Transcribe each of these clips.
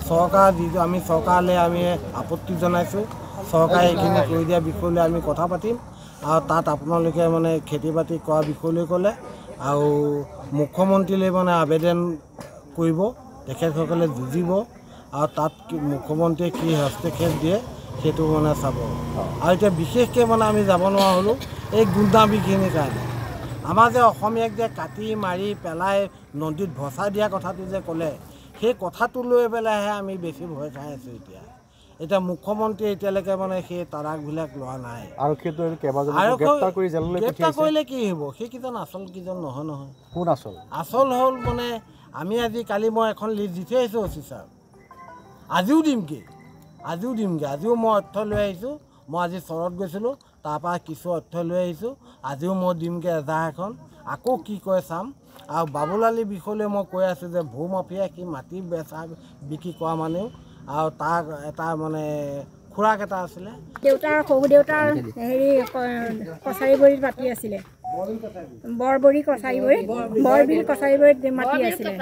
চৰকাৰ যিটো আমি চৰকাৰলৈ আমি আপত্তি জনাইছোঁ চৰকাৰে এইখিনি কৰি দিয়া বিষয়লৈ আমি কথা পাতিম আৰু তাত আপোনালোকে মানে খেতি বাতি কৰা বিষয়লৈ ক'লে আৰু মুখ্যমন্ত্ৰীলৈ মানে আবেদন কৰিব তেখেতসকলে যুঁজিব আৰু তাত মুখ্যমন্ত্ৰীয়ে কি হস্তক্ষেপ দিয়ে সেইটো মানে চাব আৰু এতিয়া বিশেষকৈ মানে আমি যাব নোৱাৰা হ'লোঁ এই গুণ্ডামিখিনিৰ কাৰণে আমাৰ যে অসমীয়াক যে কাটি মাৰি পেলাই নদীত ভচাই দিয়া কথাটো যে ক'লে সেই কথাটো লৈ পেলাইহে আমি বেছি ভয় খাই আছোঁ এতিয়া মুখ্যমন্ত্ৰীয়ে এতিয়ালৈকে মানে সেই তাৰাকবিলাক লোৱা নাই গ্ৰেপ্তাৰ কৰিলে কি হ'ব সেইকেইজন আচল কেইজন নহয় কোন আচল হ'ল মানে আমি আজি কালি মই এখন লিষ্ট দি থৈ আহিছোঁ অচি ছাৰ আজিও দিমগৈ আজিও মই অৰ্থ লৈ আহিছোঁ মই আজি চৰত গৈছিলোঁ তাৰপৰা কিছু অৰ্থ লৈ আহিছোঁ আজিও মই দিমগৈ এজাহ এখন আকৌ কি কয় চাম আৰু বাবুল আলীৰ বিষয়লৈ মই কৈ আছোঁ যে ভূ মাফিয়া সি মাটি বেচা বিক্ৰী কৰা মানুহ আৰু তাৰ এটা মানে খুৰাক এটা আছিলে দেউতাৰ শহু দেউতাৰ হেৰি কছাৰীবৰীত মাটি আছিলে বৰবৰী কছাৰীবৰীত বৰবিল কছাৰীবৰীত মাটি আছিলে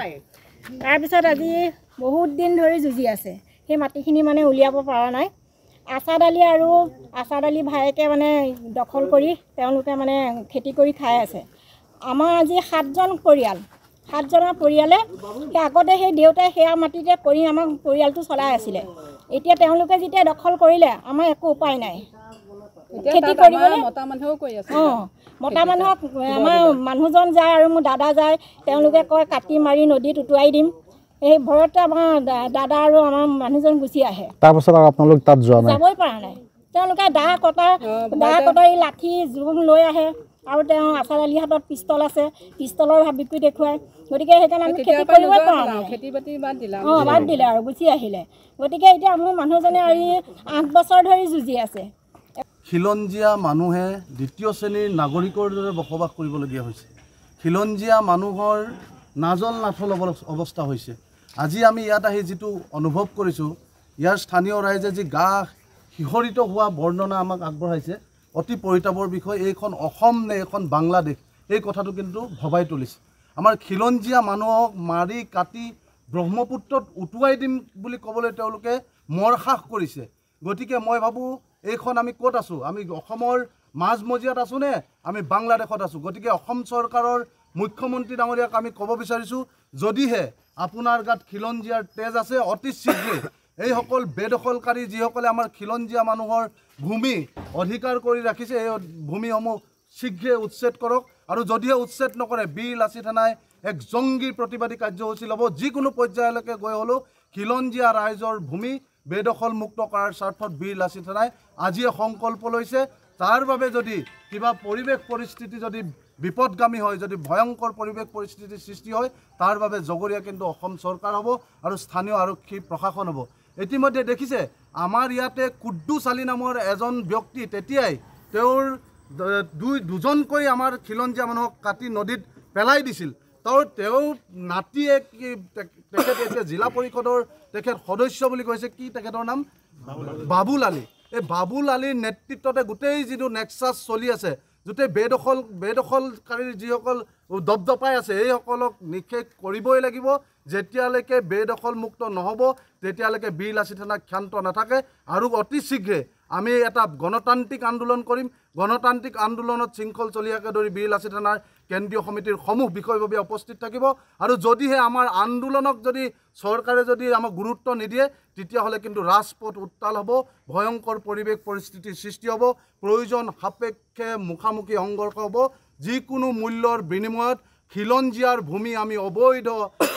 তাৰপিছত আজি বহুত দিন ধৰি যুঁজি আছে সেই মাটিখিনি মানে উলিয়াব পৰা নাই আছাদ আলী ভায়েকে মানে দখল কৰি তেওঁলোকে মানে খেতি কৰি খাই আছে আমাৰ আজি 7জন পৰিয়ালে আগতে সেই দেউতাই সেয়া মাটিতে কৰি আমাক পৰিয়ালটো চলাই আছিলে এতিয়া তেওঁলোকে যেতিয়া দখল কৰিলে আমাৰ একো উপায় নাই খেতি কৰিবলৈ মতা মানুহক আমাৰ মানুহজন যায় আৰু মোৰ দাদা যায় তেওঁলোকে কয় কাটি মাৰি নদীত উটুৱাই দিম এই ভয়তে আমাৰ দাদা আৰু আমাৰ মানুহজন গুচি আহে তাৰপাছত আৰু আপোনালোক তাত যাবই পৰা নাই তেওঁলোকে দাহ কটাৰী লাঠি জোং লৈ আহে আৰু তেওঁ আছাদ আলীৰ হাতত পিষ্টল আছে পিষ্টলৰ বিক্ৰী দেখুৱায় গতিকে সেইকাৰণে আমি খেতি কৰিবই পৰা নাই খেতি বাতি বাদ দিলে আৰু গুচি আহিলে গতিকে এতিয়া মোৰ মানুহজনে আজি 8 বছৰ ধৰি যুঁজি আছে খিলঞ্জীয়া মানুহে দ্বিতীয় শ্ৰেণীৰ নাগৰিকৰ দৰে বসবাস কৰিবলগীয়া হৈছে খিলঞ্জীয়া মানুহৰ নাজল নাথল অৱস্থা হৈছে আজি আমি ইয়াত আহি যিটো অনুভৱ কৰিছোঁ ইয়াৰ স্থানীয় ৰাইজে যি গা শিহৰিত হোৱা বৰ্ণনা আমাক আগবঢ়াইছে অতি পৰিতাপৰ বিষয় এইখন অসম নে এইখন বাংলাদেশ এই কথাটো কিন্তু ভবাই তুলিছে আমাৰ খিলঞ্জীয়া মানুহক মাৰি কাটি ব্ৰহ্মপুত্ৰত উটুৱাই দিম বুলি ক'বলৈ তেওঁলোকে মৰসাহ কৰিছে গতিকে মই ভাবোঁ এইখন আমি ক'ত আছোঁ আমি অসমৰ মাজমজিয়াত আছোঁ নে আমি বাংলাদেশত আছোঁ গতিকে অসম চৰকাৰৰ মুখ্যমন্ত্ৰী ডাঙৰীয়াক আমি ক'ব বিচাৰিছোঁ যদিহে আপোনাৰ গাত খিলঞ্জীয়াৰ তেজ আছে অতি শীঘ্ৰে এইসকল বেদখলকাৰী যিসকলে আমাৰ খিলঞ্জীয়া মানুহৰ ভূমি অধিকাৰ কৰি ৰাখিছে এই ভূমিসমূহ শীঘ্ৰে উচ্ছেদ কৰক আৰু যদিহে উচ্ছেদ নকৰে বীৰ লাচিত থানাই এক জংগী প্ৰতিবাদী কাৰ্যসূচী ল'ব যিকোনো পৰ্যায়লৈকে গৈ হ'লেও খিলঞ্জীয়া ৰাইজৰ ভূমি বেদখল মুক্ত কৰাৰ স্বাৰ্থত বীৰ লাচিত থানাই আজিয়ে সংকল্প লৈছে তাৰ বাবে যদি কিবা পৰিৱেশ পৰিস্থিতি যদি বিপদগামী হয় যদি ভয়ংকৰ পৰিৱেশ পৰিস্থিতিৰ সৃষ্টি হয় তাৰ বাবে জগৰীয়া কিন্তু অসম চৰকাৰ হ'ব আৰু স্থানীয় আৰক্ষী প্ৰশাসন হ'ব ইতিমধ্যে দেখিছে আমাৰ ইয়াতে কুদ্দুছ আলী নামৰ এজন ব্যক্তি তেতিয়াই তেওঁৰ দুজনকৈ আমাৰ খিলঞ্জীয়া মানুহক কাটি নদীত পেলাই দিছিল তেওঁ নাতিয়ে তেখেত এতিয়া জিলা পৰিষদৰ তেখেত সদস্য বুলি কৈছে কি তেখেতৰ নাম বাবুল আলী এই বাবুল আলীৰ নেতৃত্বতে গোটেই যিটো নেক্সাছ চলি আছে গোটেই বেদখলকাৰীৰ যিসকল দপদপাই আছে এইসকলক নিষেধ কৰিবই লাগিব যেতিয়ালৈকে বেদখল মুক্ত নহ'ব তেতিয়ালৈকে বীৰ লাচিত থানা ক্ষান্ত নাথাকে আৰু অতি শীঘ্ৰে আমি এটা গণতান্ত্ৰিক আন্দোলন কৰিম গণতান্ত্ৰিক আন্দোলনত শৃংখল চলিয়াকে ধৰি বীৰ লাচিত থানাৰ কেন্দ্ৰীয় সমিতিৰ সমূহ বিষয়ববীয়া উপস্থিত থাকিব আৰু যদিহে আমাৰ আন্দোলনক যদি চৰকাৰে যদি আমাক গুৰুত্ব নিদিয়ে তেতিয়াহ'লে কিন্তু ৰাজপথ উত্তাল হ'ব ভয়ংকৰ পৰিৱেশ পৰিস্থিতিৰ সৃষ্টি হ'ব প্ৰয়োজন সাপেক্ষে মুখামুখি সংঘৰ্ষ হ'ব যিকোনো মূল্যৰ বিনিময়ত খিলঞ্জীয়াৰ ভূমি আমি অবৈধ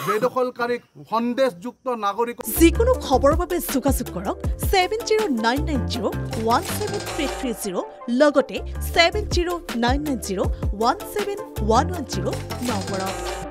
বেদখলকাৰীক সন্দেহযুক্ত নাগৰিক যিকোনো খবৰৰ বাবে যোগাযোগ কৰক 7099017330 লগতে 7099017110 নম্বৰত